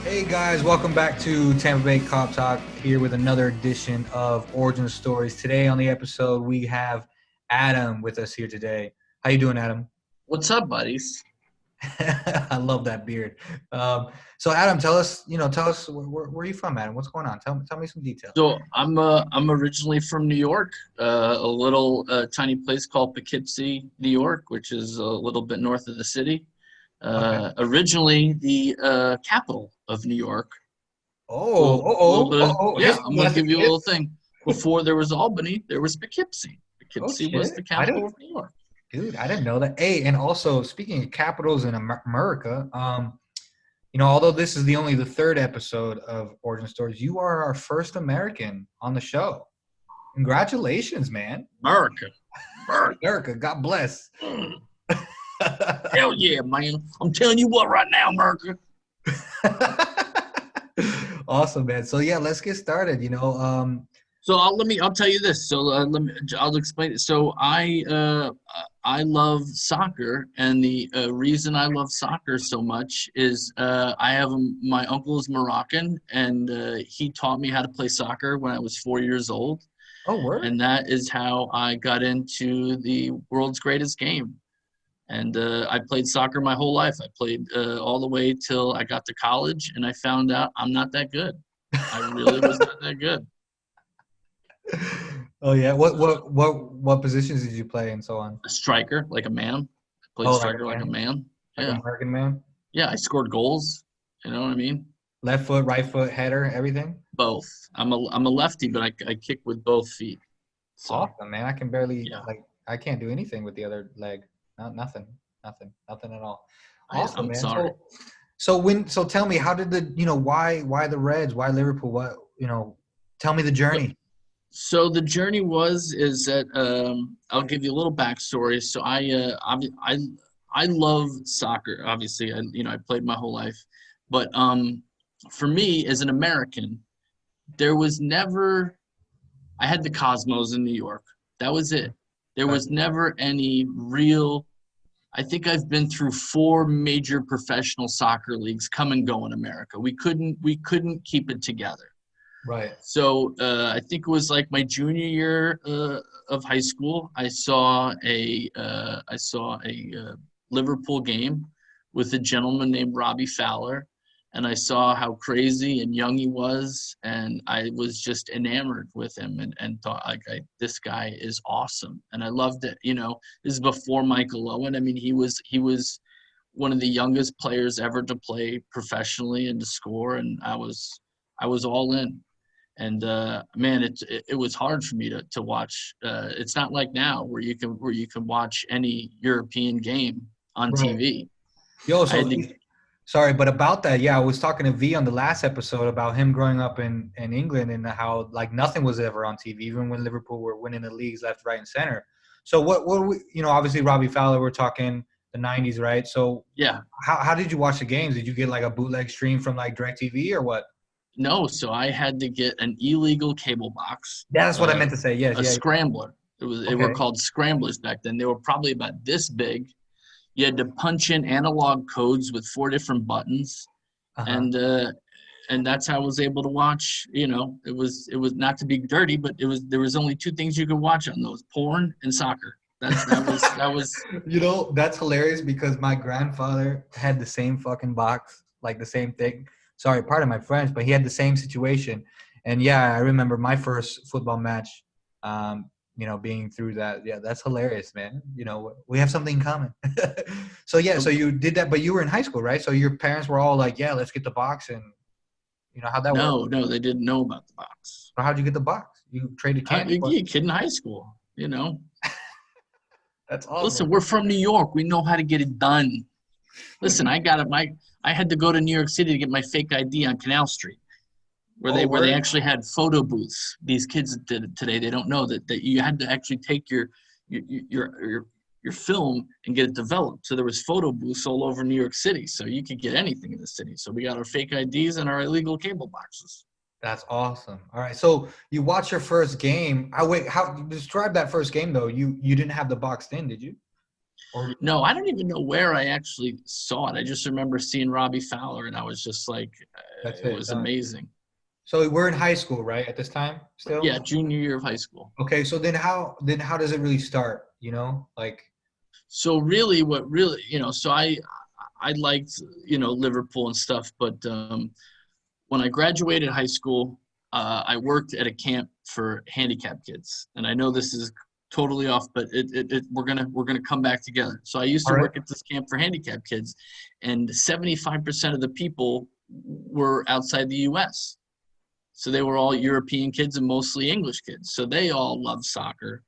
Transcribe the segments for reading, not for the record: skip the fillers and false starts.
Hey guys, welcome back to Tampa Bay Cop Talk, here with another edition of Origin Stories. Today on the episode, we have Adam with us here today. How you doing, Adam? What's up, buddies? I love that beard. So Adam, tell us where are you from, Adam? What's going on? Tell me some details. I'm originally from New York, a little tiny place called Poughkeepsie, New York, which is a little bit north of the city. Okay. Originally the capital of New York. Oh, Yeah, I'm gonna lesson, give you a kid. little thing. Before there was Albany, there was Poughkeepsie. Oh Poughkeepsie was shit, the capital of New York. dude, I didn't know that. Hey, and also speaking of capitals in America, although this is only the third episode of Origin Stories, you are our first American on the show. Congratulations, man. America. America, God bless. Hell yeah, man. I'm telling you what right now, America. Awesome, man. So yeah, let's get started. So I'll tell you this. So I'll explain it. So I love soccer, and the reason I love soccer so much is my uncle is Moroccan, and he taught me how to play soccer when I was 4 years old, Oh, word. and that is how I got into the world's greatest game. And I played soccer my whole life. I played all the way till I got to college, and I found out I'm not that good. I really was not that good. Oh yeah. What positions did you play and so on? A striker, like a man. I played Oh, like striker a like a man, man. like Yeah. American man. Yeah, I scored goals. You know what I mean? Left foot, right foot, header, everything. Both. I'm a lefty, but I kick with both feet. So, Awesome, man. I can barely yeah. I can't do anything with the other leg. Nothing, nothing at all. Awesome, I'm man. sorry. So tell me, how did why the Reds, why Liverpool, tell me the journey. So the journey is that I'll give you a little backstory. So I love soccer. Obviously, I played my whole life, but for me as an American, there was never. I had the Cosmos in New York. That was it. There Okay. was never any real. I think I've been through four major professional soccer leagues come and go in America. We couldn't keep it together. Right. So I think it was like my junior year of high school. I saw a Liverpool game with a gentleman named Robbie Fowler, and I saw how crazy and young he was, and I was just enamored with him and thought this guy is awesome, and I loved it. This is before Michael Owen. I mean, he was one of the youngest players ever to play professionally and to score, and I was all in. And man, it was hard for me to watch. It's not like now where you can watch any European game on Right. TV. Yo, I had to, sorry, but about that, yeah, I was talking to V on the last episode about him growing up in England and how like nothing was ever on TV, even when Liverpool were winning the leagues left, right, and center. So obviously Robbie Fowler, we're talking the '90s, right? So yeah. how did you watch the games? Did you get like a bootleg stream from like DirecTV or what? No, so I had to get an illegal cable box, Yeah, that's what I meant to say. Yes, a yeah. scrambler. They were Okay. called scramblers back then. They were probably about this big. You had to punch in analog codes with four different buttons, Uh-huh. and that's how I was able to watch. It was not to be dirty, but there was only two things you could watch on those: porn and soccer. That was. That's hilarious because my grandfather had the same fucking box, like the same thing. Sorry, pardon my French, but he had the same situation. And yeah, I remember my first football match, being through that. Yeah, that's hilarious, man. We have something in common. So yeah, so you did that, but you were in high school, right? So your parents were all like, yeah, let's get the box. And how'd that work? No, they didn't know about the box. Or how'd you get the box? You traded candy? You kid in high school, you know. That's awesome. Listen, we're from New York. We know how to get it done. Listen, I got it. I had to go to New York City to get my fake ID on Canal Street, where Oh, they word? actually had photo booths. These kids did it today. They don't know that you had to actually take your film and get it developed. So there was photo booths all over New York City, so you could get anything in the city. So we got our fake IDs and our illegal cable boxes. That's awesome. All right. So you watch your first game. How describe that first game though? You didn't have the boxed in, did you? Or No, I don't even know where I actually saw it. I just remember seeing Robbie Fowler, and I was just like, that's it it, was done. amazing. So we're in high school, right? At this time, still. Yeah, junior year of high school. Okay, so then how does it really start? Like So really, what really, so I liked, Liverpool and stuff, but when I graduated high school, I worked at a camp for handicapped kids, and I know this is totally off, but we're gonna come back together. So I used all to right, work at this camp for handicapped kids, and 75% of the people were outside the U.S. So they were all European kids and mostly English kids. So they all loved soccer.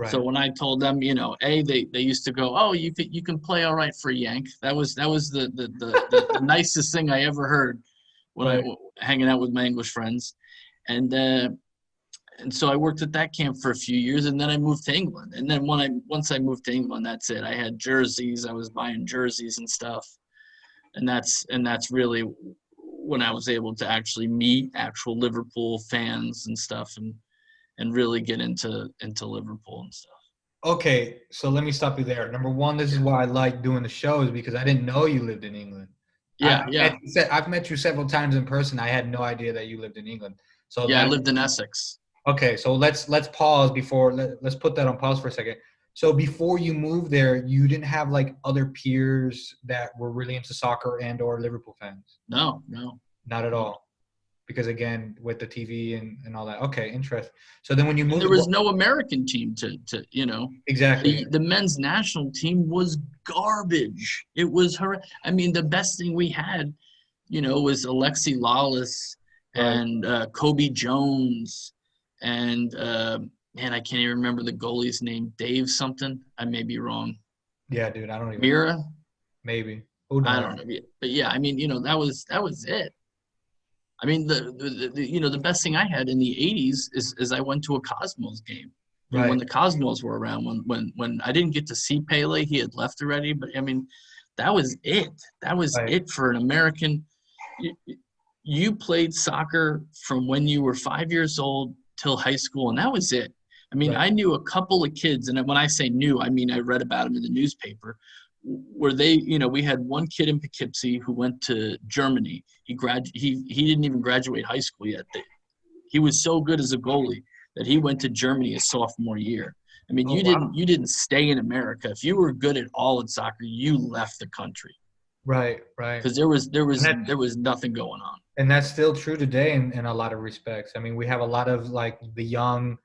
So right, when I told them, they used to go, oh, you can play all right for a Yank. That was the nicest thing I ever heard when right. hanging out with my English friends, and so I worked at that camp for a few years, and then I moved to England. And then once I moved to England, that's it. I had jerseys. I was buying jerseys and stuff, and that's really when I was able to actually meet actual Liverpool fans and stuff, and really get into Liverpool and stuff. Okay, so let me stop you there. Number one, this is why I like doing the shows because I didn't know you lived in England. Yeah, yeah, I've met you several times in person. I had no idea that you lived in England. So yeah. I that lived in Essex. okay. So let's pause before let's put that on pause for a second. So before you moved there, you didn't have like other peers that were really into soccer and or Liverpool fans. No, no, Not at no. all. Because again, with the TV and all that. Okay, interesting. So then when you And moved, there was no American team to. exactly. The men's national team was garbage. It was her. I mean, the best thing we had, was Alexi Lawless Right. and Kobe Jones and man, I can't even remember the goalie's name. Dave something. I may be wrong. Yeah, dude. I don't even know. Mira. Maybe. Who I knows? don't know. But yeah, I mean, that was it. I mean, the best thing I had in the '80s is I went to a Cosmos game. When Right. the Cosmos were around, when I didn't get to see Pele, he had left already. But I mean, that was it. That was Right. it for an American. You, you played soccer from when you were 5 years old till high school, and that was it. I mean, Right. I knew a couple of kids, and when I say knew, I mean I read about them in the newspaper, where we had one kid in Poughkeepsie who went to Germany. He didn't even graduate high school yet. He was so good as a goalie that he went to Germany his sophomore year. I mean, Oh you wow. didn't stay in America. If you were good at all in soccer, you left the country Right. Right. because there was there And was that's there was nothing going on. and that's still true today in a lot of respects. I mean, we have a lot of like the young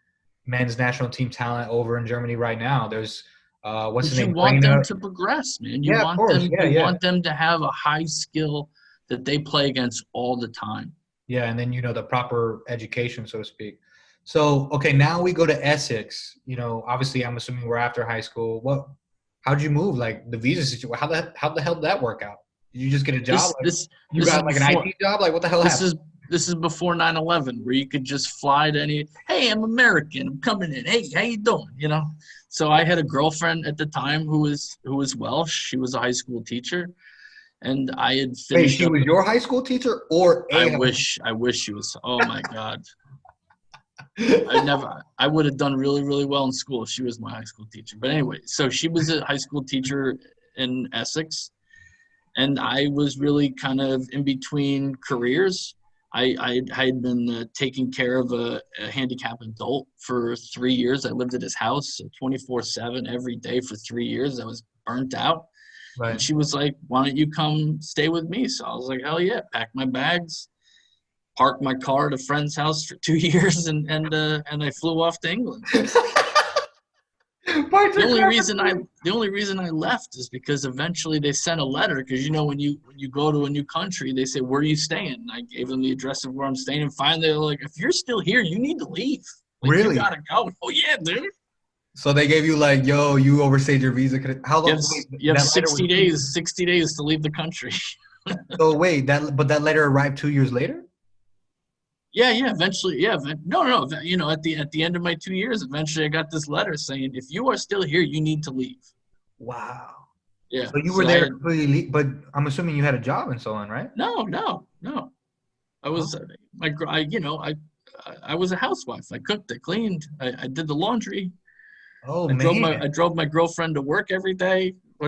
men's national team talent over in Germany right now. There's what's his Because you name? want them Reina. to progress, man. You Yeah, of want course. them Yeah, you yeah. want them to have a high skill that they play against all the time. Yeah, and then the proper education, so to speak. So, okay, now we go to Essex. Obviously, I'm assuming we're after high school. How'd you move? Like the visa situation? How the hell did that work out? Did you just get a job? This Like this you this is got like an before IT job? Like what the hell this happened? is this is before 9/11, where you could just fly to any. Hey, I'm American. I'm coming in. Hey, how you doing? So I had a girlfriend at the time who was Welsh. She was a high school teacher, and I had Wait, finished she up. was your high school teacher or I a high wish I wish she was. Oh my God. school? I would have done really, really well in school if she was my high school teacher. But anyway, so she was a high school teacher in Essex, and I was really kind of in between careers. I had been taking care of a handicapped adult for 3 years. I lived at his house 24/7 every day for 3 years. I was burnt out. And Right. she was like, "Why don't you come stay with me?" So I was like, "Hell yeah!" Packed my bags, parked my car at a friend's house for 2 years, and I flew off to England. Parked The your only car reason I for the only reason I left is because eventually they sent a letter, because when you go to a new country, they say, "Where are you staying?" And I gave them the address of where I'm staying, and finally they're like, "If you're still here, you need to leave. Like, you really? gotta go." Oh yeah, dude. So they gave you like, yo, you overstayed your visa. How You have long? Wait, you have that letter was 60 2 years. days, 60 days to leave the country. So wait, that letter arrived 2 years later. Yeah, yeah. Eventually, yeah. No, no. At the end of my 2 years, eventually I got this letter saying, "If you are still here, you need to leave." Wow. Yeah. So you were So I there had completely, but I'm assuming you had a job and so on, right? no, no, no. I Oh, was I was a housewife. I cooked, I cleaned, I did the laundry. Oh I man, drove my girlfriend to work every day. I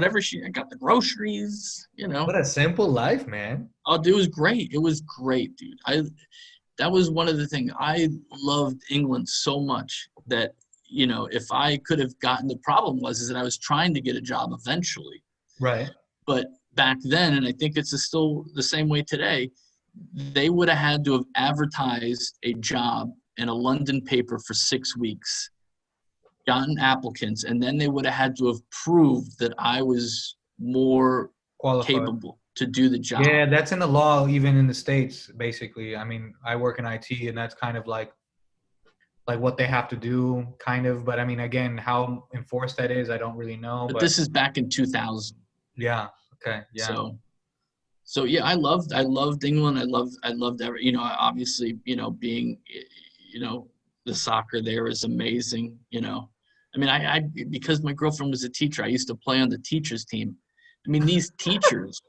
got the groceries, you know. what a simple life, man. Oh, dude, it was great. It was great, dude. That was one of the things. I loved England so much that, you know, if I could have gotten, the problem was is that I was trying to get a job eventually. Right. But back then, and I think it's still the same way today, they would have had to have advertised a job in a London paper for 6 weeks, gotten applicants, and then they would have had to have proved that I was more Qualified. capable to do the job. Yeah, that's in the law, even in the States, basically. I mean, I work in IT, and that's kind of like what they have to do, kind of. But I mean, again, how enforced that is, I don't really know. But But this is back in 2000. yeah, okay, yeah, So yeah, I loved England. I loved every, you know, obviously, you know, being, you know, the soccer there is amazing, you know. I mean, I because my girlfriend was a teacher, I used to play on the teachers team. I mean, these teachers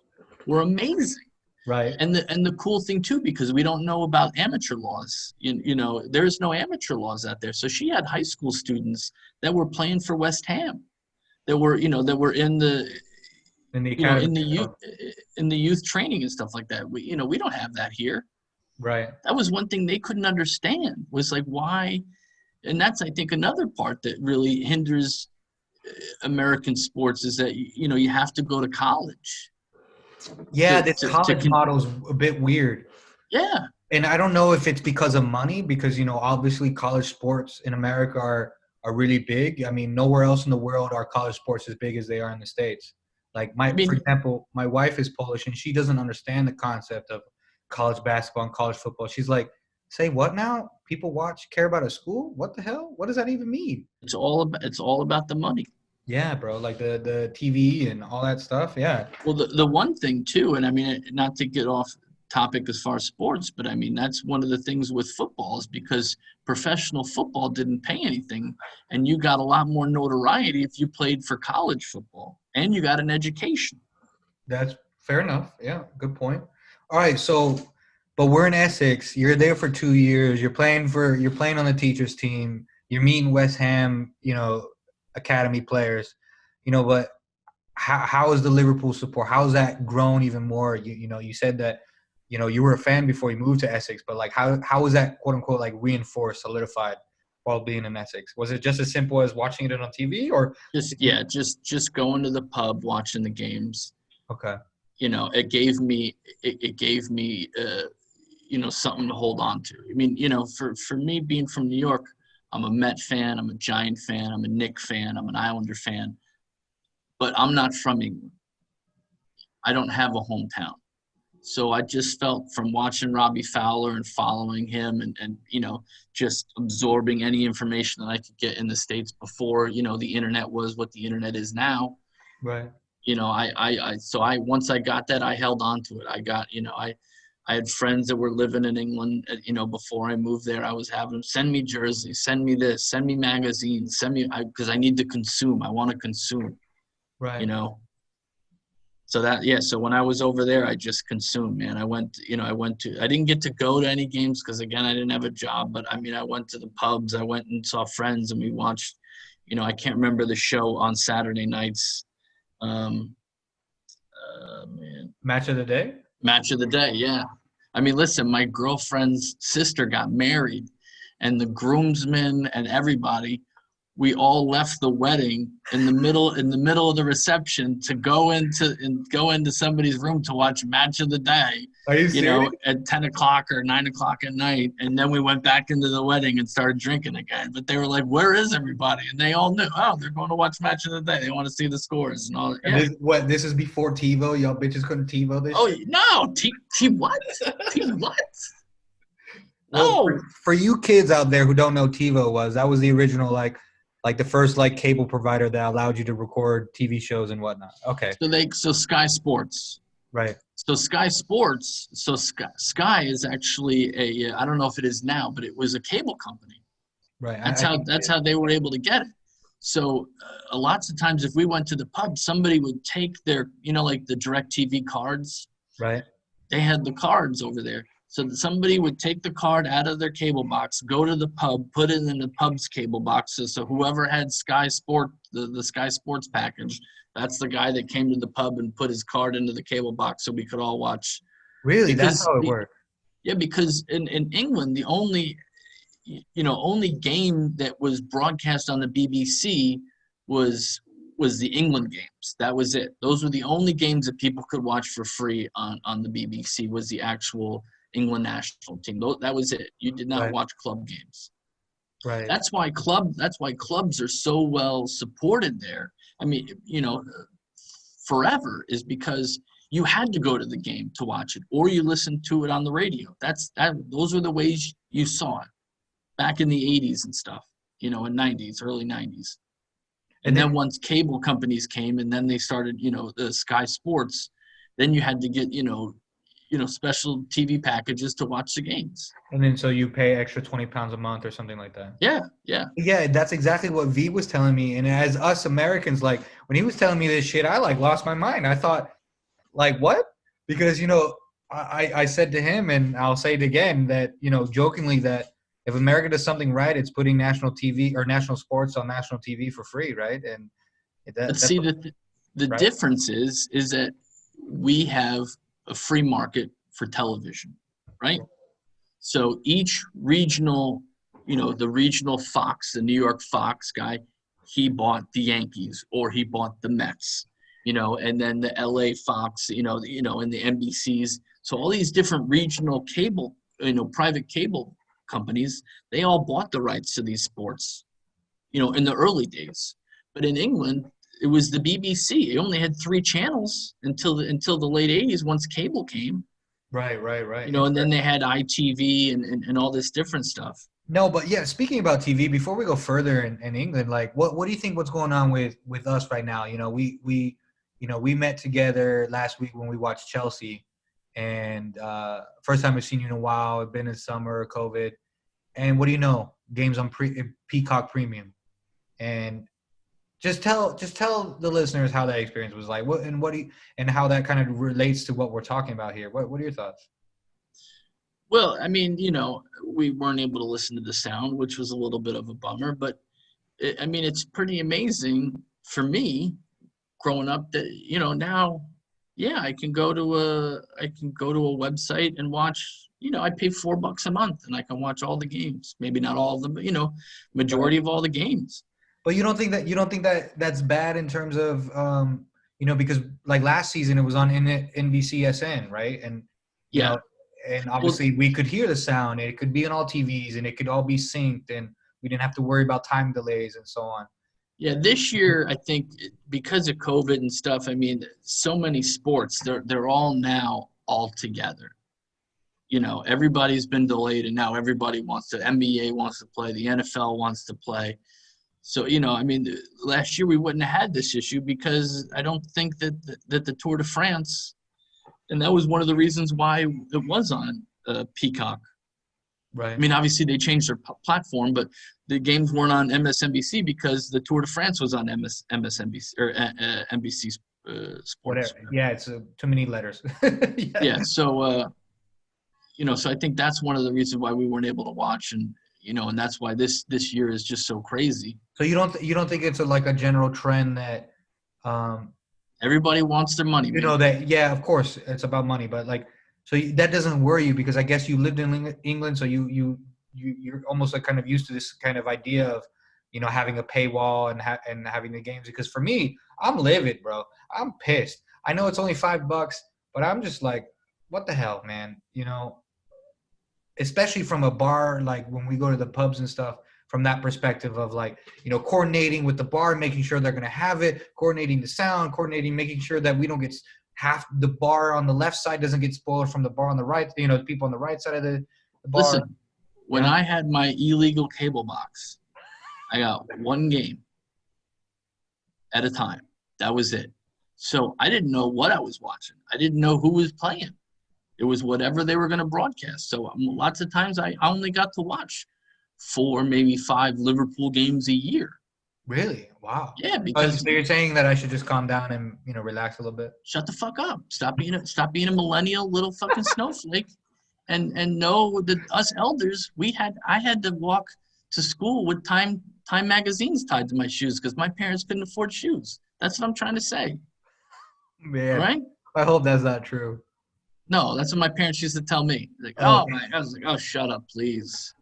were amazing. right. And the cool thing too, because we don't know about amateur laws, you know, there's no amateur laws out there. So she had high school students that were playing for West Ham, that were, you know, that were in the, In the you know, academy, stuff. in the youth training and stuff like that. We, you know, we don't have that here. Right. That was one thing they couldn't understand, was like, why? And that's, I think, another part that really hinders American sports, is that, you know, you have to go to college. Yeah, this To college model's a bit weird. yeah. And I don't know if it's because of money, because obviously college sports in America are really big. I mean, nowhere else in the world are college sports as big as they are in the States. Like I for mean, example, my wife is Polish and she doesn't understand the concept of college basketball and college football. She's like, "Say what now? People care about a school? What the hell? What does that even mean?" it's all about the money. Yeah, bro, like the TV and all that stuff. Yeah. Well, the one thing too, and I mean, not to get off topic as far as sports, but I mean, that's one of the things with football, is because professional football didn't pay anything, and you got a lot more notoriety if you played for college football, and you got an education. That's fair enough. Yeah, good point. All right, so but we're in Essex. You're there for 2 years. You're playing on the teachers team. You're meeting West Ham, academy players. But how is the Liverpool support? How's that grown even more? You said that you were a fan before you moved to Essex, but like how was that quote unquote like reinforced, solidified while being in Essex? Was it just as simple as watching it on TV, or Just going to the pub, watching the games. okay, You know, it gave me you know, something to hold on to. I mean, you know, for me being from New York, I'm a Met fan, I'm a Giant fan, I'm a Knick fan, I'm an Islander fan, but I'm not from England. I don't have a hometown. So I just felt, from watching Robbie Fowler and following him, and you know, just absorbing any information that I could get in the States before, you know, the internet was what the internet is now. right? You know, once I got that, I held on to it. I had friends that were living in England, you know, before I moved there. I was having them send me jerseys, send me this, send me magazines, because I need to consume. I want to consume, Right. you know. So so when I was over there, I just consumed, man. I didn't get to go to any games because, again, I didn't have a job, but I mean, I went to the pubs, I went and saw friends, and we watched, you know, I can't remember the show on Saturday nights. Man. Match of the day? Match of the day, yeah. I mean, listen, my girlfriend's sister got married, and the groomsmen and everybody, we all left the wedding in the middle of the reception to go into somebody's room to watch Match of the Day. Are you You know, serious? at 10 o'clock or 9 o'clock at night, and then we went back into the wedding and started drinking again. But they were like, "Where is everybody?" And they all knew, oh, they're going to watch Match of the Day. They want to see the scores and all. And Yeah. this is before TiVo? Y'all bitches couldn't TiVo this Oh shit? no, what? What? Well, No. for you kids out there who don't know TiVo that was the original like the first like cable provider that allowed you to record TV shows and whatnot. Okay. So Sky Sports. Right. So Sky Sports. So Sky is actually I don't know if it is now, but it was a cable company. Right. That's how they were able to get it. So lots of times, if we went to the pub, somebody would take their, you know, like the DirecTV cards. Right. They had the cards over there. So that somebody would take the card out of their cable box, go to the pub, put it in the pub's cable box. So whoever had Sky Sport, the Sky Sports package, that's the guy that came to the pub and put his card into the cable box so we could all watch. Really, that's Because how it worked. yeah, because in England, the only game that was broadcast on the BBC was the England games. That was it. Those were the only games that people could watch for free on the BBC, was the actual England national team. That was it. You did not Right. watch club games. Right. That's why clubs are so well supported there. I mean, forever, is because you had to go to the game to watch it, or you listened to it on the radio. Those were the ways you saw it back in the 80s and stuff, and 90s, early 90s. And then once cable companies came, and then they started, the Sky Sports, then you had to get, special TV packages to watch the games. And then so you pay extra £20 a month or something like that. Yeah. Yeah, that's exactly what V was telling me. And as us Americans, like when he was telling me this shit, I like lost my mind. I thought, like, what? Because, I said to him, and I'll say it again, that, jokingly, that if America does something right, it's putting national TV or national sports on national TV for free, right? And but see, the right? difference is that we have a free market for television, right? So each regional, the regional Fox, the New York Fox guy, he bought the Yankees or he bought the Mets, and then the LA Fox, and the NBCs. So all these different regional cable, private cable companies, they all bought the rights to these sports, in the early days. But in England, it was the BBC. It only had 3 channels until the late 80s, once cable came. Right. And then they had ITV and all this different stuff. No, but yeah, speaking about TV, before we go further in England, like what do you think what's going on with us right now? We met together last week when we watched Chelsea, and first time I've seen you in a while. It's been in summer, COVID, and what do you know? Games on Peacock Premium, and just tell the listeners how that experience was like. And how that kind of relates to what we're talking about here. What are your thoughts? Well, I mean, we weren't able to listen to the sound, which was a little bit of a bummer, but it's pretty amazing for me growing up that, now, yeah, I can go to a website and watch, I pay $4 a month and I can watch all the games. Maybe not all of them, but, majority of all the games. But you don't think that that's bad in terms of, because like last season it was on NBCSN, right? And, and obviously we could hear the sound, and it could be on all TVs, and it could all be synced, and we didn't have to worry about time delays and so on. Yeah, this year, I think because of COVID and stuff, so many sports, they're all now all together. Everybody's been delayed, and now everybody wants to. NBA wants to play. The NFL wants to play. So, last year we wouldn't have had this issue because I don't think that the Tour de France, and that was one of the reasons why it was on Peacock. Right. Obviously they changed their platform, but the games weren't on MSNBC because the Tour de France was on MSNBC or NBC Sports. Whatever. Yeah, it's too many letters. Yeah. So, so I think that's one of the reasons why we weren't able to watch, and and that's why this year is just so crazy. So you don't think it's a general trend that everybody wants their money? Yeah, of course it's about money, but so that doesn't worry you because I guess you lived in England, so you're almost kind of used to this kind of idea of having a paywall and having the games. Because for me, I'm livid, bro. I'm pissed. I know it's only $5, but I'm just like, what the hell, man? Especially from a bar, like when we go to the pubs and stuff, from that perspective of coordinating with the bar, making sure they're going to have it, coordinating the sound, making sure that we don't get half the bar on the left side doesn't get spoiled from the bar on the right, the people on the right side of the bar. Listen, when I had my illegal cable box, I got one game at a time. That was it. So I didn't know what I was watching. I didn't know who was playing. It was whatever they were going to broadcast. So lots of times I only got to watch 4, maybe 5 Liverpool games a year. Really? Wow. Yeah, because so you're saying that I should just calm down and relax a little bit. Shut the fuck up. Stop being a millennial little fucking snowflake, and know that us elders, I had to walk to school with Time magazines tied to my shoes because my parents couldn't afford shoes. That's what I'm trying to say. Man, Right? I hope that's not true. No, that's what my parents used to tell me. Like, Oh, I was like, oh, shut up, please.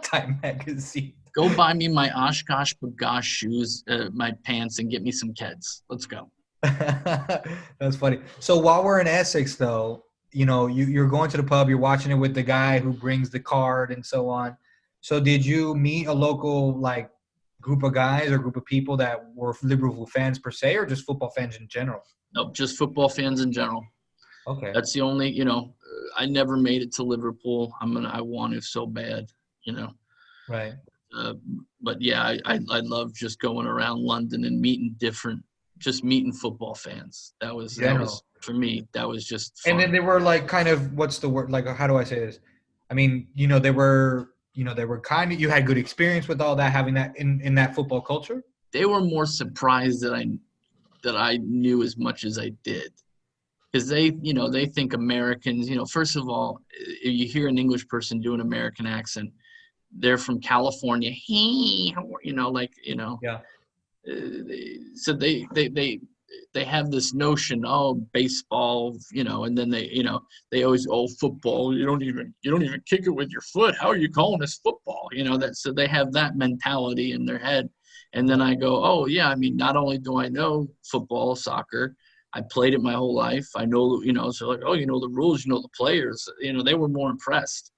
Time magazine. Go buy me my Oshkosh Bagosh shoes, my pants, and get me some Keds. Let's go. That's funny. So while we're in Essex, though, you're going to the pub, you're watching it with the guy who brings the card and so on. So did you meet a local like group of guys or group of people that were Liverpool fans per se, or just football fans in general? Nope, just football fans in general. Okay. That's the only, I never made it to Liverpool. I want to so bad, Right. But yeah, I love just going around London and meeting football fans. That was for me. That was just fun. And then they were like kind of, what's the word? Like, how do I say this? I mean, they were kind of, you had good experience with all that, having that in that football culture. They were more surprised that I knew as much as I did. Because they think Americans, first of all, if you hear an English person do an American accent, they're from California. Hey, Yeah. So they have this notion, baseball, and then they always, football. You don't even kick it with your foot. How are you calling this football? So they have that mentality in their head. And then I go, oh yeah, I mean, not only do I know football, soccer, I played it my whole life. I know, so like, oh, the rules, the players. They were more impressed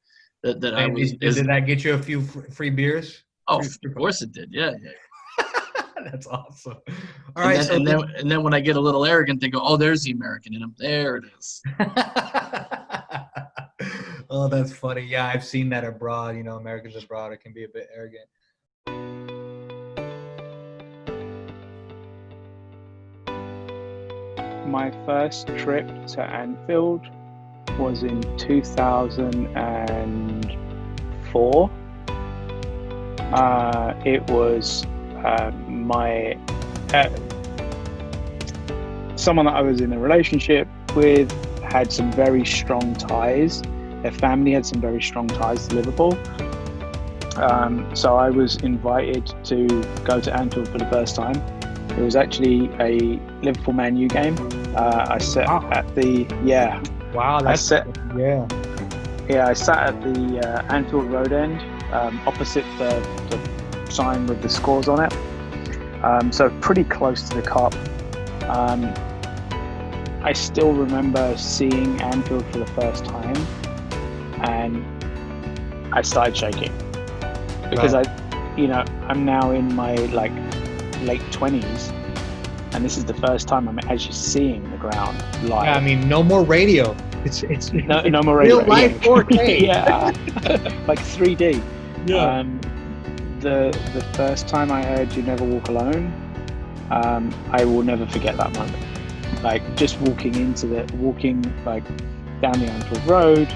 that I was. Did that get you a few free beers? Oh, of course it did. Yeah. That's awesome. All right. And then when I get a little arrogant, they go, oh, there's the American in them. There it is. Oh, that's funny. Yeah, I've seen that abroad. Americans abroad, it can be a bit arrogant. My first trip to Anfield was in 2004. It was someone that I was in a relationship with had some very strong ties. Their family had some very strong ties to Liverpool. So I was invited to go to Anfield for the first time. It was actually a Liverpool Man U game. I sat at the Wow, I sat at the Anfield Road end, opposite the sign with the scores on it. So pretty close to the Kop. I still remember seeing Anfield for the first time, and I started shaking because I'm now in my late 20s, and this is the first time I'm actually seeing the ground live. Yeah, I mean, no more radio. It's no more radio. Real life 4K. Yeah, like 3D. Yeah. The first time I heard "You Never Walk Alone," I will never forget that moment. Like just walking like down the Anfield Road,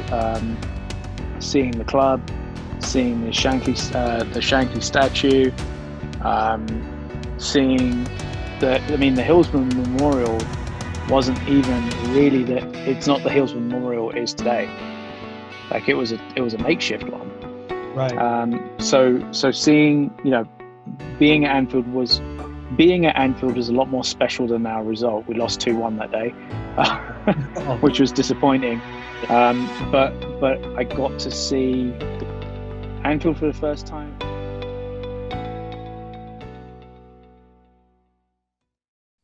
seeing the club, seeing the Shankly statue. Seeing the Hillsborough Memorial wasn't even really it's not the Hillsborough Memorial it is today. Like it was a makeshift one. Right. So seeing, being at Anfield is a lot more special than our result. We lost 2-1 that day, which was disappointing. But I got to see Anfield for the first time.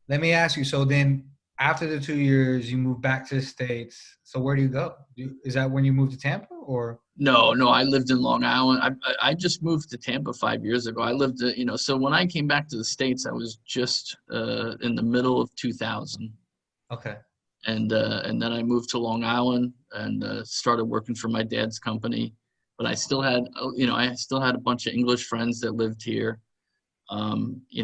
Let me ask you. So then, after the 2 years, you moved back to the States. So where do you go? Is that when you moved to Tampa, or? No. I lived in Long Island. I just moved to Tampa 5 years ago. I lived, so when I came back to the States, I was just in the middle of 2000. Okay. And then I moved to Long Island and started working for my dad's company. But I still had, a bunch of English friends that lived here. A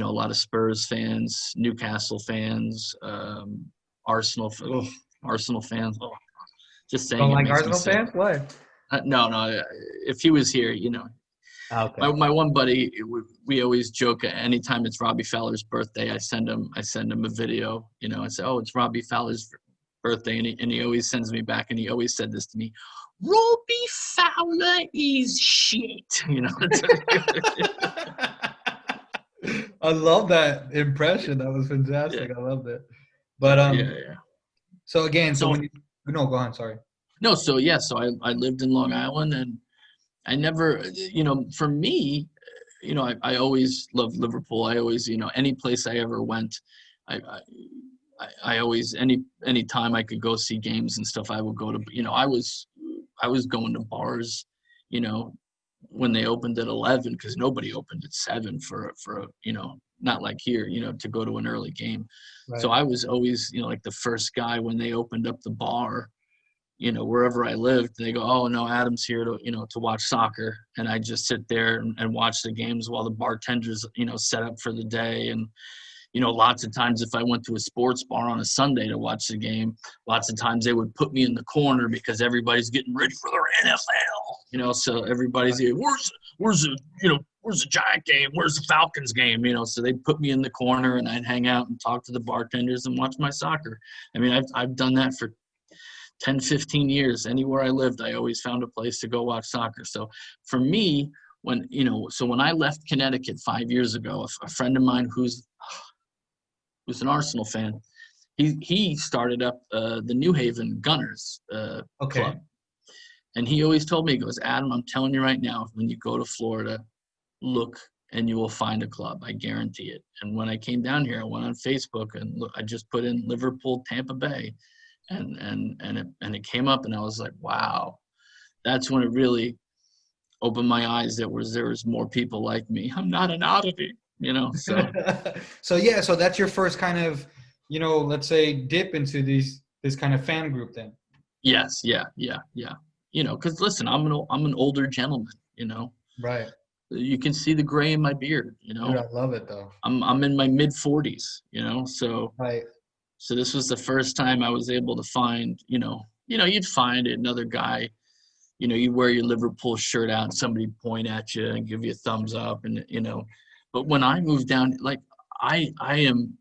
lot of Spurs fans, Newcastle fans, Arsenal fans. Oh, just saying. Don't like Arsenal fans? What? No. If he was here, Okay. My one buddy, we always joke. Anytime it's Robbie Fowler's birthday, I send him a video. I say, "Oh, it's Robbie Fowler's birthday," and he always sends me back, and he always said this to me: Robbie Fowler is shit. You know. I love that impression. That was fantastic. Yeah. I loved it. But Yeah. so again, so So when you no, go on. Sorry. no, so yeah, so I lived in Long Island, and I never, for me, I always loved Liverpool. I always, any place I ever went, I, I, I always, any time I could go see games and stuff, I would go to, I was going to bars, you know, when they opened at 11, because nobody opened at 7 for not like here, to go to an early game. Right. So I was always, like the first guy when they opened up the bar, wherever I lived. They go, oh no, Adam's here to, to watch soccer. And I just sit there and watch the games while the bartenders, set up for the day. And, lots of times if I went to a sports bar on a Sunday to watch the game, lots of times they would put me in the corner because everybody's getting ready for their NFL, so everybody's here, where's the Giant game? Where's the Falcons game? So they'd put me in the corner and I'd hang out and talk to the bartenders and watch my soccer. I mean, I've done that for 10, 15 years. Anywhere I lived, I always found a place to go watch soccer. So for me, when I left Connecticut 5 years ago, a friend of mine who's an Arsenal fan, he started up the New Haven Gunners club. And he always told me, he goes, Adam, I'm telling you right now, when you go to Florida, look and you will find a club. I guarantee it. And when I came down here, I went on Facebook and I just put in Liverpool, Tampa Bay. And it came up, and I was like, wow, that's when it really opened my eyes. There was more people like me. I'm not an oddity, so. So that's your first kind of, let's say dip into this kind of fan group then. Yes. Yeah. Because listen, I'm an older gentleman, Right. You can see the gray in my beard, Dude, I love it though. I'm in my mid 40s, so. Right. So this was the first time I was able to find, you'd find another guy, you wear your Liverpool shirt out and somebody point at you and give you a thumbs up, and, but when I moved down, like I am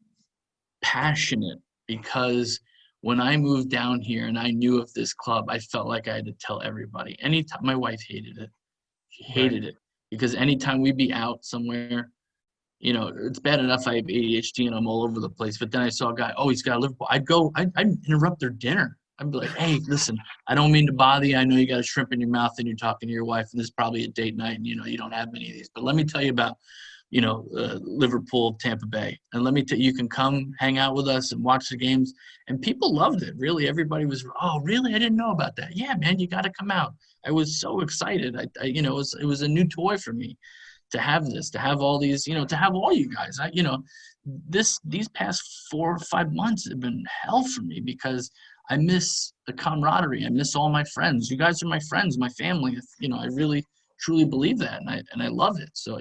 passionate, because when I moved down here and I knew of this club, I felt like I had to tell everybody. Anytime, my wife hated it. She hated it, because anytime we'd be out somewhere, it's bad enough I have ADHD and I'm all over the place. But then I saw a guy, oh, he's got a Liverpool. I'd interrupt their dinner. I'd be like, hey, listen, I don't mean to bother you. I know you got a shrimp in your mouth and you're talking to your wife, and this is probably a date night, and, you don't have many of these. But let me tell you about, Liverpool, Tampa Bay. And let me tell you, you can come hang out with us and watch the games. And people loved it. Really, everybody was, oh, really? I didn't know about that. Yeah, man, you got to come out. I was so excited. It was a new toy for me to have this, to have all these, to have all you guys. These past 4 or 5 months have been hell for me, because I miss the camaraderie. I miss all my friends. You guys are my friends, my family. I really truly believe that, and I love it. So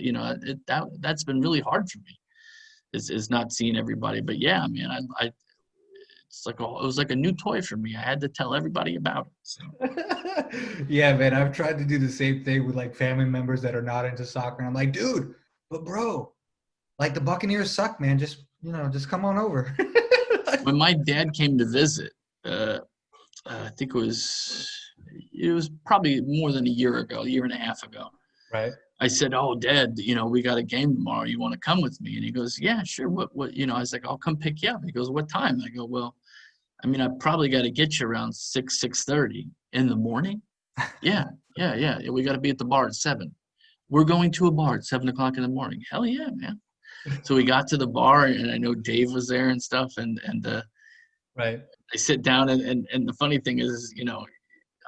that's been really hard for me, is not seeing everybody. But yeah, man, it was like a new toy for me. I had to tell everybody about it. So. Yeah, man, I've tried to do the same thing with like family members that are not into soccer. And I'm like, dude, but bro, like the Buccaneers suck, man. Just come on over. When my dad came to visit, I think it was probably more than a year and a half ago. Right. I said, oh, Dad, we got a game tomorrow. You want to come with me? And he goes, yeah, sure. What, I was like, I'll come pick you up. He goes, what time? I go, well, I mean, I probably got to get you around 6:30 in the morning. Yeah. We got to be at the bar at 7. We're going to a bar at 7 o'clock in the morning. Hell yeah, man. So we got to the bar, and I know Dave was there and stuff. And right. I sit down, and the funny thing is,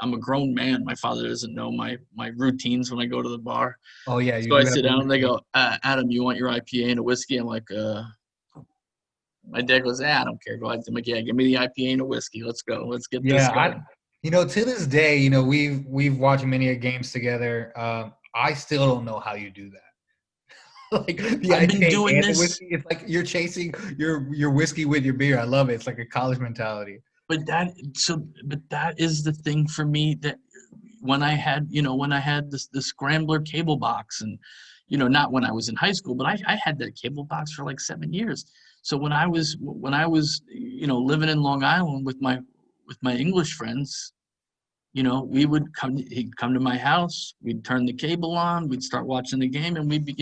I'm a grown man. My father doesn't know my routines when I go to the bar. Oh yeah. So I sit down and they go, Adam, you want your IPA and a whiskey? I'm like, my dad goes, I don't care. Go ahead. I'm like, yeah, give me the IPA and a whiskey. Let's go. Let's get this going. To this day, we've watched many games together. I still don't know how you do that. Like the I've IPA been doing and this. The whiskey, it's like you're chasing your whiskey with your beer. I love it. It's like a college mentality. But that is the thing for me, that when I had the Scrambler cable box, and, not when I was in high school, but I had that cable box for like 7 years. So when I was living in Long Island with my English friends, he'd come to my house, we'd turn the cable on, we'd start watching the game, and we'd be,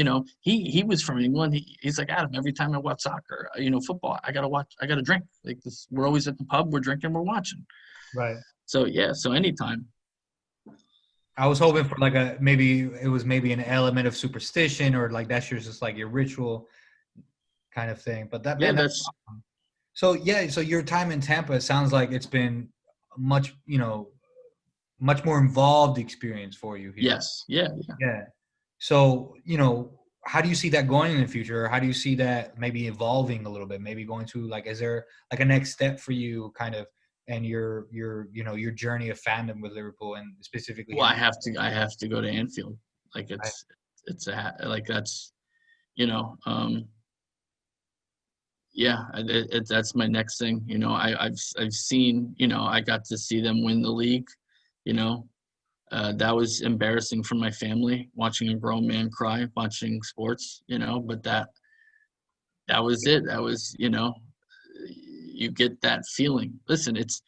he was from England. He's like, Adam, every time I watch soccer, football, I gotta drink. Like this, we're always at the pub, we're drinking, we're watching. Right. So yeah, so anytime. I was hoping for like maybe an element of superstition, or like that's just like your ritual kind of thing. But that's awesome. So yeah, so your time in Tampa, it sounds like it's been much more involved experience for you here. Yes. Yeah. So, how do you see that going in the future? Or how do you see that maybe evolving a little bit? Maybe going to like, is there like a next step for you kind of, and your journey of fandom with Liverpool and specifically? Well, I have to go to Anfield. Like that's, that's my next thing. I've seen, I got to see them win the league. That was embarrassing for my family, watching a grown man cry, watching sports, but that was it. That was, you get that feeling. Listen, it's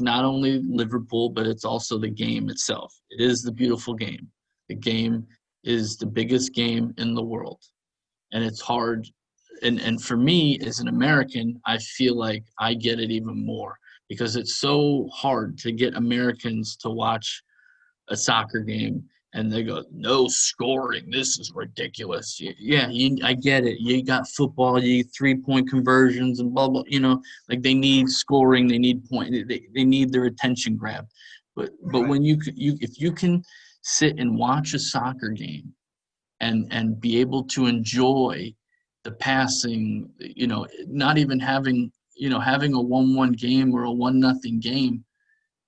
not only Liverpool, but it's also the game itself. It is the beautiful game. The game is the biggest game in the world. And it's hard. And for me, as an American, I feel like I get it even more because it's so hard to get Americans to watch a soccer game and they go, no scoring, this is ridiculous. I get it. You got football, you need 3-point conversions and blah, blah, like they need scoring, they need point, they need their attention grabbed. But when if you can sit and watch a soccer game and be able to enjoy the passing, not even having a 1-1 game or a 1-0 game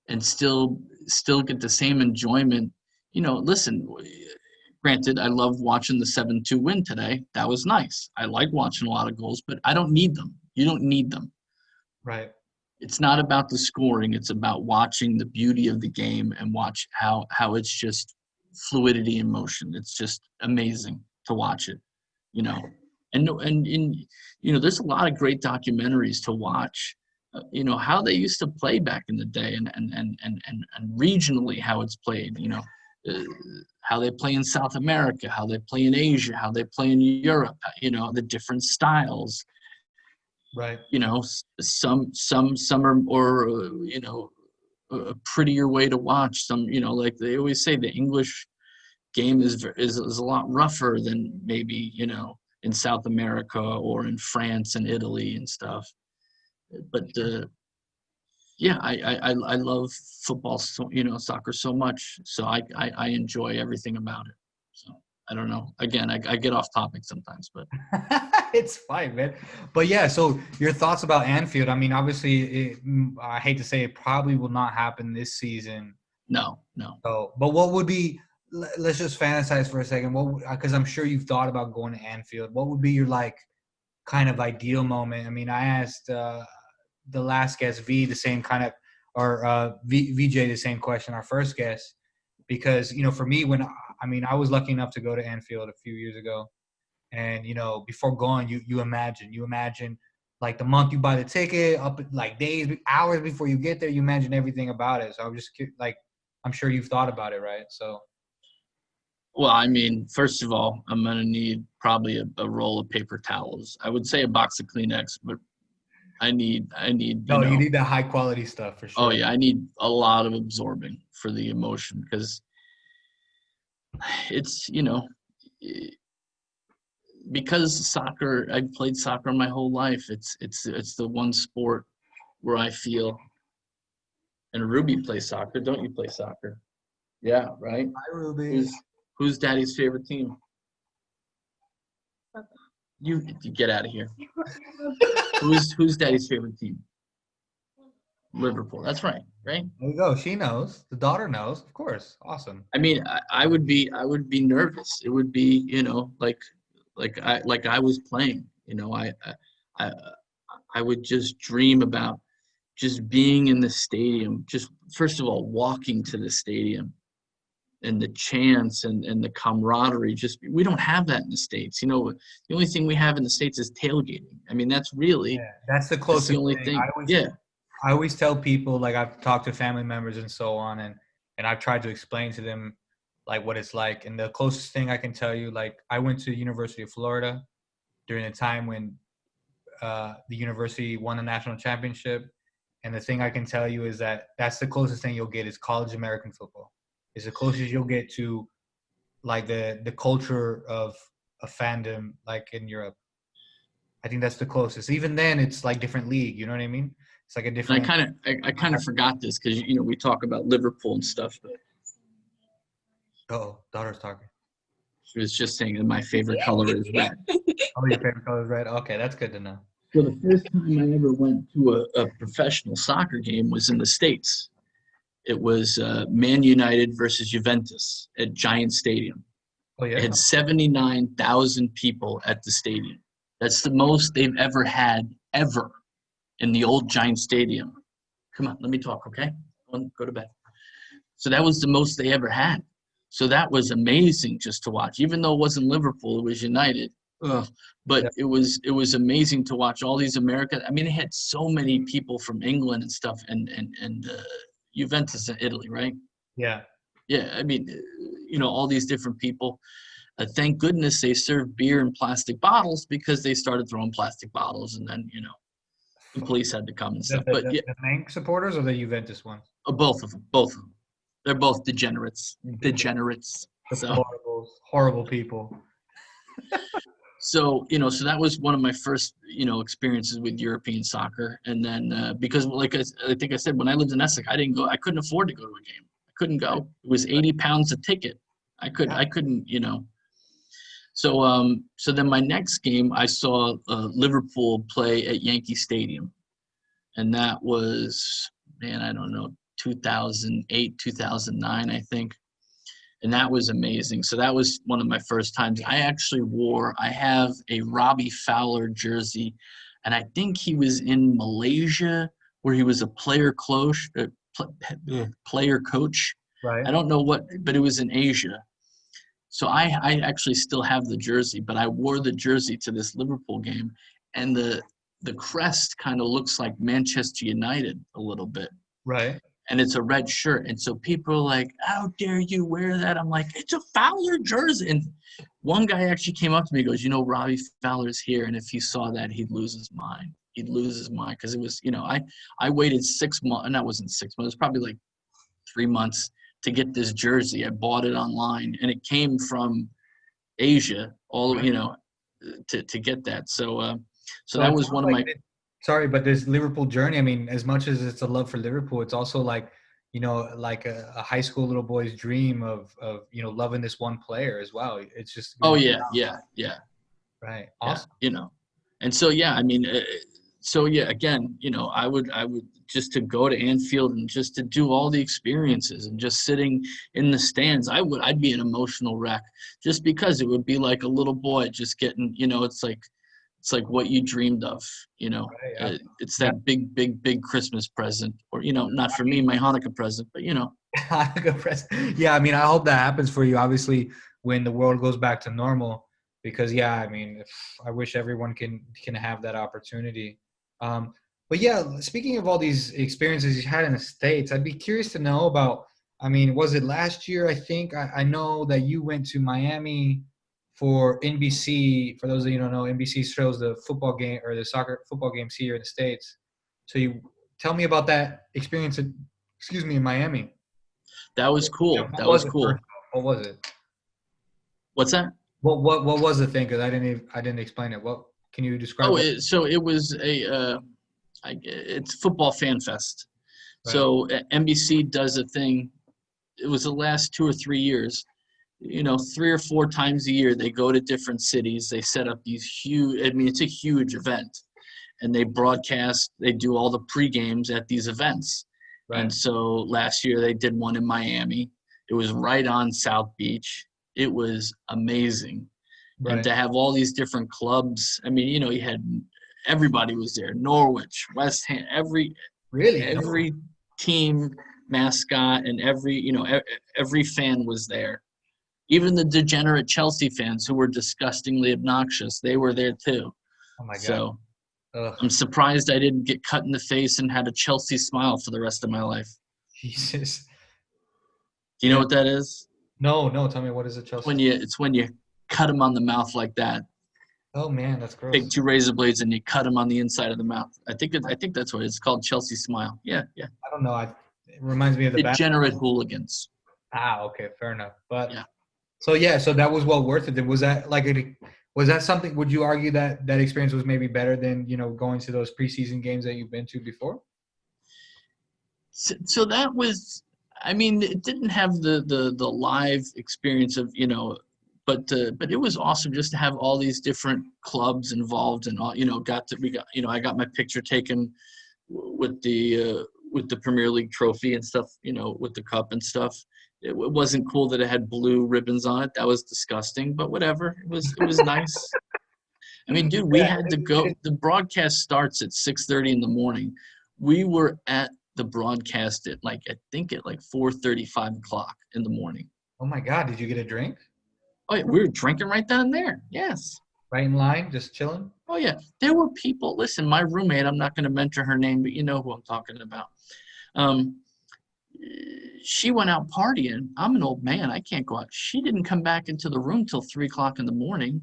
and still get the same enjoyment. Listen, granted, I love watching the 7-2 win today. That was nice. I like watching a lot of goals, but I don't need them. You don't need them. Right. It's not about the scoring. It's about watching the beauty of the game and watch how it's just fluidity and motion. It's just amazing to watch it, And there's a lot of great documentaries to watch, how they used to play back in the day and regionally how it's played, how they play in South America, how they play in Asia, how they play in Europe, the different styles. Right. Some are, a prettier way to watch. Some, like they always say, the English game is a lot rougher than maybe, in South America or in France and Italy and stuff. But I love football, soccer so much. So I enjoy everything about it. So I don't know. Again, I get off topic sometimes, but it's fine, man. But yeah, so your thoughts about Anfield? I mean, obviously, I hate to say it probably will not happen this season. No. So, but what would be? Let's just fantasize for a second. Because I'm sure you've thought about going to Anfield. What would be your kind of ideal moment? I mean, I asked the last guest the same kind of, or VJ the same question, our first guest, because for me I was lucky enough to go to Anfield a few years ago, and before going, you imagine like the month you buy the ticket, up like days, hours before you get there, you imagine everything about it. So I'm just like, I'm sure you've thought about it, right? So. Well, I mean, first of all, I'm going to need probably a roll of paper towels. I would say a box of Kleenex, but I need. No, you need the high quality stuff for sure. Oh yeah, I need a lot of absorbing for the emotion because it's, because soccer, I've played soccer my whole life. It's the one sport where I feel, and Ruby plays soccer. Don't you play soccer? Yeah, right? Hi, Ruby. Who's Daddy's favorite team? You get out of here. Who's Daddy's favorite team? Liverpool. That's right. Right. There you go. She knows. The daughter knows. Of course. Awesome. I mean, I would be nervous. It would be, like I was playing. I would just dream about just being in the stadium. Just first of all, walking to the stadium. And the chants and the camaraderie, we don't have that in the States. The only thing we have in the States is tailgating. I mean, that's really that's the closest. That's the only thing. I always tell people, like I've talked to family members and so on, and I've tried to explain to them like what it's like. And the closest thing I can tell you, like I went to the University of Florida during a time when the university won a national championship. And the thing I can tell you is that that's the closest thing you'll get is college American football. It's the closest you'll get to like the culture of a fandom like in Europe. I think that's the closest. Even then, it's like different league. You know what I mean? It's like a And different. I kind of forgot this because we talk about Liverpool and stuff, but Oh, daughter's talking. she was just saying that my favorite color is red. Oh, your favorite color is red. Okay, that's good to know. So the first time I ever went to a professional soccer game was in the States. It was Man United versus Juventus at Giant Stadium. Oh It yeah. had 79,000 people at the stadium. That's the most they've ever had ever in the old Giant Stadium. Come on, let me talk, okay? Go to bed. So that was the most they ever had. So that was amazing just to watch. Even though it wasn't Liverpool, it was United. Ugh. But Yeah. it was amazing to watch all these Americans. I mean, it had so many people from England and stuff, and Juventus in Italy, right? Yeah. Yeah, I mean, all these different people. Thank goodness they served beer in plastic bottles because they started throwing plastic bottles, and then the police had to come and stuff. But yeah, The Manc supporters or the Juventus ones? both of them. They're both degenerates. So. Horrible people. So that was one of my first, experiences with European soccer. And then because, like I think I said, when I lived in Essex, I couldn't afford to go to a game. I couldn't go. It was 80 pounds a ticket. I couldn't. So then my next game, I saw Liverpool play at Yankee Stadium, and that was, man, I don't know, 2008, 2009, I think. And that was amazing. So that was one of my first times. I have a Robbie Fowler jersey, and I think he was in Malaysia where he was a player coach. Right. I don't know but it was in Asia. So I actually still have the jersey, but I wore the jersey to this Liverpool game, and the crest kind of looks like Manchester United a little bit. Right. And it's a red shirt. And so people are like, how dare you wear that? I'm like, it's a Fowler jersey. And one guy actually came up to me and goes, Robbie Fowler's here. And if he saw that, he'd lose his mind. Because it was, I waited 6 months. And that wasn't 6 months. It was probably like 3 months to get this jersey. I bought it online. And it came from Asia, to get that. So that was one of my... Sorry, but this Liverpool journey, I mean, as much as it's a love for Liverpool, it's also like, like a high school little boy's dream of loving this one player as well. It's just. Oh, yeah. Right. Awesome. Yeah, And so, yeah, I mean, again, I would just to go to Anfield and just to do all the experiences and just sitting in the stands, I'd be an emotional wreck just because it would be like a little boy just getting, it's like what you dreamed of, Right, yeah. It's that big Christmas present, or, not for me, my Hanukkah present, but, Hanukkah present. Yeah, I mean, I hope that happens for you, obviously, when the world goes back to normal, because, yeah, I mean, I wish everyone can have that opportunity. But, yeah, speaking of all these experiences you had in the States, I'd be curious to know about, I mean, was it last year, I think? I know that you went to Miami for NBC. For those of you who don't know, NBC shows the football game or the soccer football games here in the States. So you tell me about that experience in Miami. That was cool. That was cool. What was it? What's that? What was the thing? Because I didn't explain it. What can you describe? It was it's football Fanfest. Right. So NBC does a thing. It was the last 2 or 3 years. 3 or 4 times a year, they go to different cities. They set up these huge, I mean, it's a huge event. And they broadcast, they do all the pre-games at these events. Right. And so last year they did one in Miami. It was right on South Beach. It was amazing. Right. And to have all these different clubs, I mean, you had, everybody was there. Norwich, West Ham, every team mascot and every fan was there. Even the degenerate Chelsea fans who were disgustingly obnoxious, they were there too. Oh my God. So, Ugh, I'm surprised I didn't get cut in the face and had a Chelsea smile for the rest of my life. Jesus. Do you know Yeah. what that is? No, no. Tell me, what is a Chelsea? It's when you cut them on the mouth like that. Oh man, that's Take gross. 2 razor blades and you cut them on the inside of the mouth. I think that's what it's called, Chelsea smile. Yeah, yeah. I don't know. It reminds me of the bat. Degenerate hooligans. Okay, fair enough. But Yeah. so that was well worth it. Then was that was that something? Would you argue that that experience was maybe better than going to those preseason games that you've been to before? So that was, I mean, it didn't have the live experience of, but it was awesome just to have all these different clubs involved and all, I got my picture taken with the Premier League trophy and stuff, with the cup and stuff. It wasn't cool that it had blue ribbons on it. That was disgusting, but whatever. It was nice. I mean, dude, we had to go. The broadcast starts at 6:30 in the morning. We were at the broadcast at I think at 4:30, 5 o'clock in the morning. Oh my God! Did you get a drink? Oh yeah, we were drinking right down there. Yes. Right in line, just chilling. Oh yeah, there were people. Listen, my roommate. I'm not going to mention her name, but you know who I'm talking about. She went out partying. I'm an old man. I can't go out. She didn't come back into the room till 3 o'clock in the morning.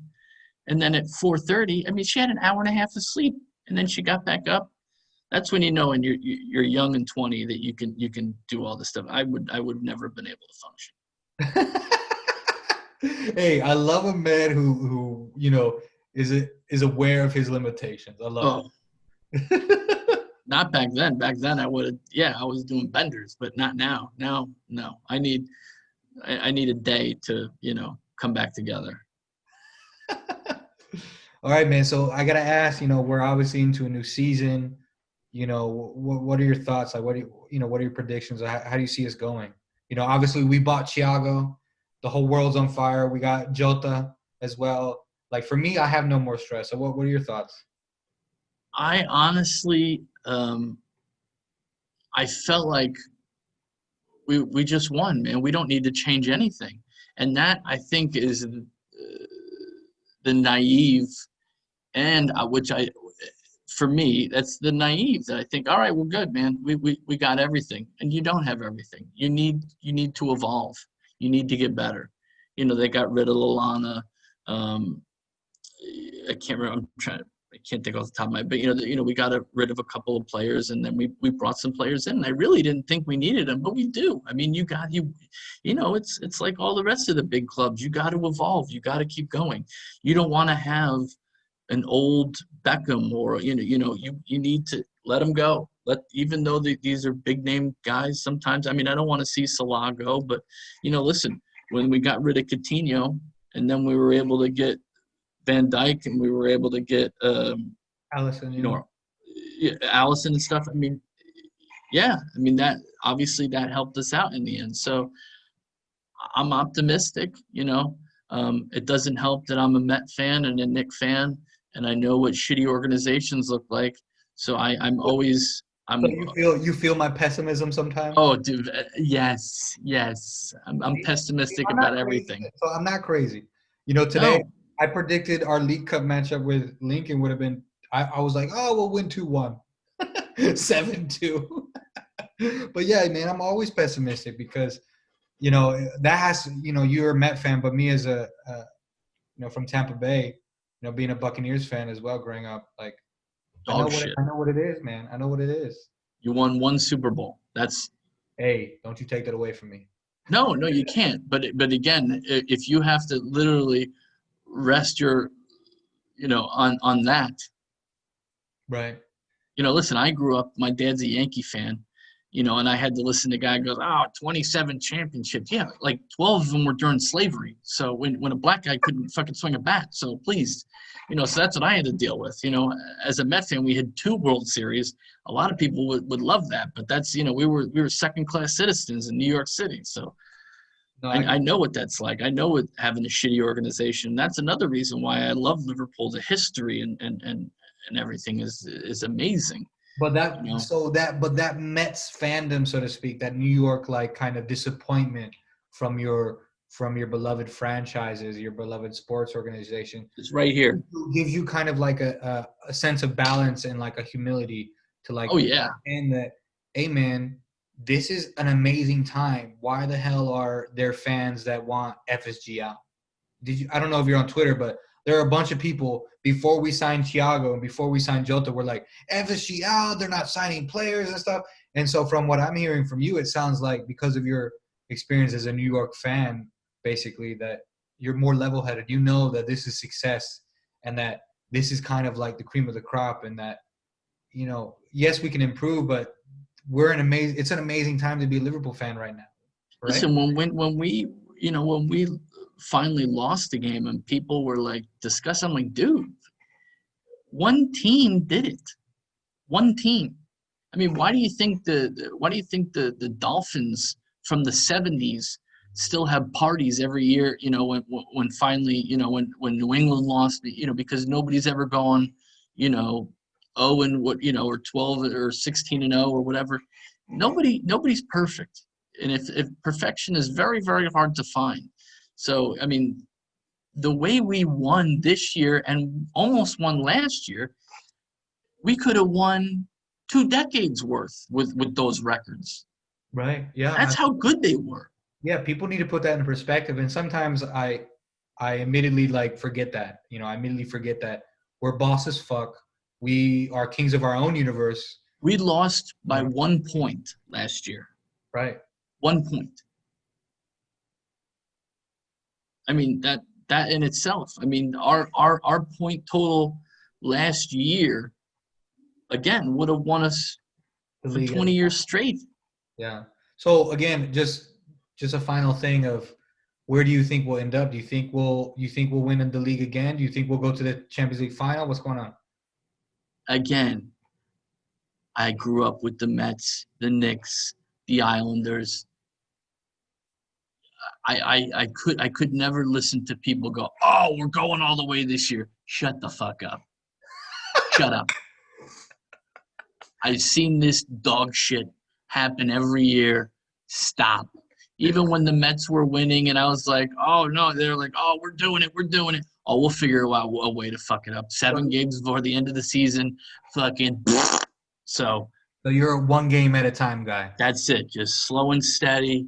And then at 4:30, I mean, she had an hour and a half of sleep, and then she got back up. That's when when you're young and 20 that you can do all this stuff. I would never have been able to function. Hey, I love a man who is aware of his limitations. I love it. Not back then. Back then, I was doing benders, but not now. Now, no. I need a day to come back together. All right, man. So I gotta ask. We're obviously into a new season. What are your thoughts? Like, what are your predictions? How do you see us going? Obviously we bought Thiago. The whole world's on fire. We got Jota as well. Like, for me, I have no more stress. So what are your thoughts? I honestly, I felt like we just won, man. We don't need to change anything. And that, I think, is the naive and for me, that's the naive that I think, all right, we're good, man. We got everything. And you don't have everything. You need to evolve. You need to get better. They got rid of Lallana. I can't remember. I can't think off the top of my head. But we got rid of a couple of players, and then we brought some players in. And I really didn't think we needed them, but we do. I mean, it's like all the rest of the big clubs. You got to evolve. You got to keep going. You don't want to have an old Beckham or you need to let them go. Even though these are big name guys, sometimes. I mean, I don't want to see Salah go, but listen, when we got rid of Coutinho, and then we were able to get Van Dijk, and we were able to get Alisson, Alisson and stuff. I mean, yeah, I mean that obviously that helped us out in the end. So I'm optimistic. It doesn't help that I'm a Met fan and a Knick fan, and I know what shitty organizations look like. So I'm always. So you feel my pessimism sometimes? Oh, dude, yes. I'm pessimistic about everything. So I'm not crazy. Today I predicted our League Cup matchup with Lincoln would have been. I was like, oh, we'll win 2-1, 7-2. But yeah, man, I'm always pessimistic because, that has. You're a Met fan, but me as a, from Tampa Bay, being a Buccaneers fan as well, growing up, like. I know what it is, man. I know what it is. You won 1 Super Bowl. Hey, don't you take that away from me. No, you can't. But again, if you have to literally rest your, on that. Right. Listen, I grew up, my dad's a Yankee fan, and I had to listen to a guy who goes, 27 championships. Yeah, like 12 of them were during slavery. So when a black guy couldn't fucking swing a bat. So please, so that's what I had to deal with. As a Met fan, we had 2 World Series. A lot of people would love that, but that's, we were second-class citizens in New York City. So no, I know what that's like. I know what having a shitty organization. That's another reason why I love Liverpool. The history and everything is amazing. But that Mets fandom, so to speak, that New York kind of disappointment from your from your beloved franchises, your beloved sports organization. It's right here. It gives you kind of like a sense of balance and like a humility to like, Oh yeah. and that, hey man, this is an amazing time. Why the hell are there fans that want FSG out? I don't know if you're on Twitter, but there are a bunch of people before we signed Thiago and before we signed Jota, we're like, FSG out, they're not signing players and stuff. And so from what I'm hearing from you, it sounds like because of your experience as a New York fan, basically, that you're more level-headed. You know that this is success and that this is kind of like the cream of the crop, and that, you know, yes, we can improve, but it's an amazing time to be a Liverpool fan right now. Right? Listen, when we finally lost the game and people were like discussing, I'm like, dude, one team did it. One team. I mean, why do you think the Dolphins from the 70s still have parties every year, you know, when finally, you know, when New England lost, you know, because nobody's ever gone, you know, 0 and what, you know, or 12 or 16 and 0 or whatever. Nobody's perfect. And if perfection is very, very hard to find. So, I mean, the way we won this year and almost won last year, we could have won 2 decades worth with those records. Right. Yeah. That's how good they were. Yeah. People need to put that in perspective. And sometimes I immediately like forget that, you know, I immediately forget that we're boss as fuck. We are kings of our own universe. We lost by 1 point last year. Right. 1 point. I mean, that in itself, I mean, our point total last year, again, would have won us for 20 years straight. Yeah. So again, just a final thing of where do you think we'll end up? Do you think we'll win in the league again? Do you think we'll go to the Champions League final? What's going on? Again, I grew up with the Mets, the Knicks, the Islanders. I could never listen to people go, oh, we're going all the way this year. Shut the fuck up. Shut up. I've seen this dog shit happen every year. Stop. Even when the Mets were winning and I was like, oh, no, they're like, oh, we're doing it. Oh, we'll figure out a way to fuck it up. 7 games before the end of the season, fucking. So you're a 1 game at a time guy. That's it. Just slow and steady.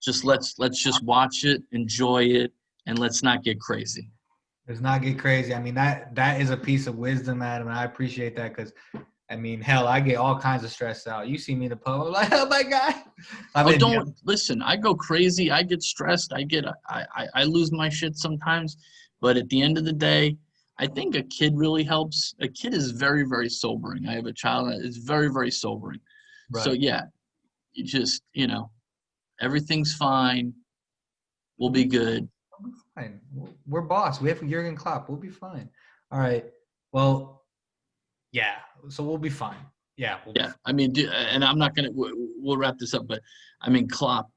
Just let's just watch it, enjoy it, and let's not get crazy. Let's not get crazy. I mean, that is a piece of wisdom, Adam, and I appreciate that because, I mean, hell, I get all kinds of stressed out. You see me in the pub, I'm like, oh my God. Listen. I go crazy. I get stressed. I lose my shit sometimes, but at the end of the day, I think a kid really helps. A kid is very, very sobering. I have a child that is very, very sobering. Right. So yeah, you just, you know, everything's fine. We'll be good. We'll be fine. We're boss. We have Jurgen Klopp. We'll be fine. All right. Well, yeah. So we'll be fine. Yeah. We'll be fine. I mean, and I'm not gonna. We'll wrap this up, but I mean, Klopp.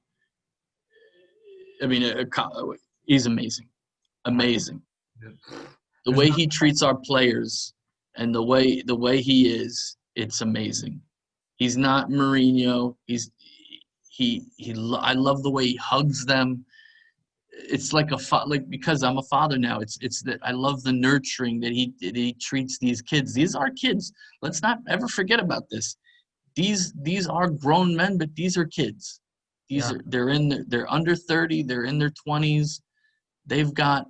I mean, he's amazing. Amazing. The way he treats our players and the way he is, it's amazing. He's not Mourinho. I love the way he hugs them. It's like because I'm a father now. It's that I love the nurturing that he treats these kids. These are kids. Let's not ever forget about this. These are grown men, but these are kids. They're under 30. They're in their 20s. They've got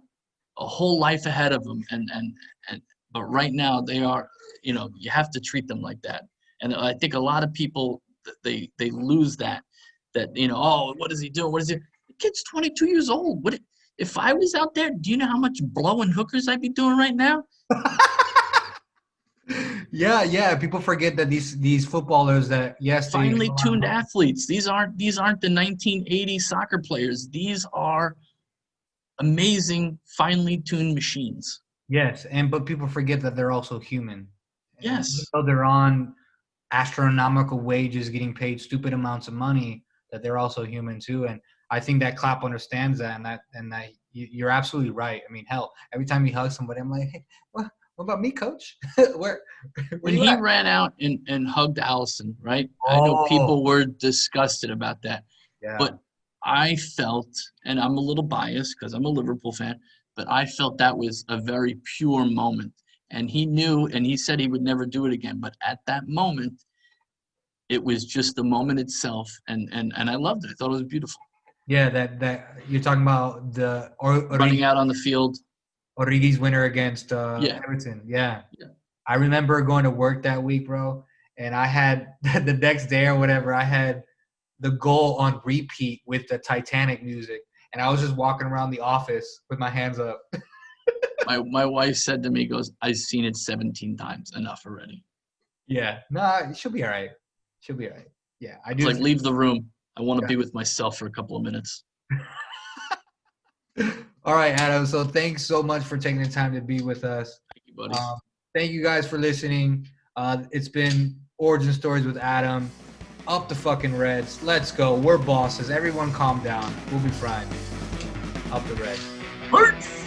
a whole life ahead of them, but right now they are. You know, you have to treat them like that. And I think a lot of people they lose that. That, you know, oh, what is he doing? What is he? The kid's 22 years old. What if I was out there? Do you know how much blowing hookers I'd be doing right now? Yeah. People forget that these footballers that finely tuned athletes. These aren't the 1980 soccer players. These are amazing, finely tuned machines. Yes, but people forget that they're also human. Yes. So they're on astronomical wages, getting paid stupid amounts of money. That they're also human too, and I think that Klopp understands that, and that you're absolutely right. I mean, hell, every time he hugs somebody, I'm like, hey, what about me, coach? where when he ran out and hugged Allison, right? I know people were disgusted about that, but I felt, and I'm a little biased because I'm a Liverpool fan, but I felt that was a very pure moment. And he knew, and he said he would never do it again. But at that moment, it was just the moment itself, and I loved it. I thought it was beautiful. Yeah, that you're talking about the Running out on the field. Origi's winner against Yeah. Everton. Yeah. Yeah. I remember going to work that week, bro, and I had the next day or whatever, I had the goal on repeat with the Titanic music, and I was just walking around the office with my hands up. My wife said to me, goes, I've seen it 17 times. Enough already. Yeah. Nah, she'll be all right. She'll be all right. Yeah, I do. It's like, leave the room. I want to be with myself for a couple of minutes. All right, Adam. So thanks so much for taking the time to be with us. Thank you, buddy. Thank you guys for listening. It's been Origin Stories with Adam. Up the fucking Reds. Let's go. We're bosses. Everyone calm down. We'll be fine. Up the Reds. Peace!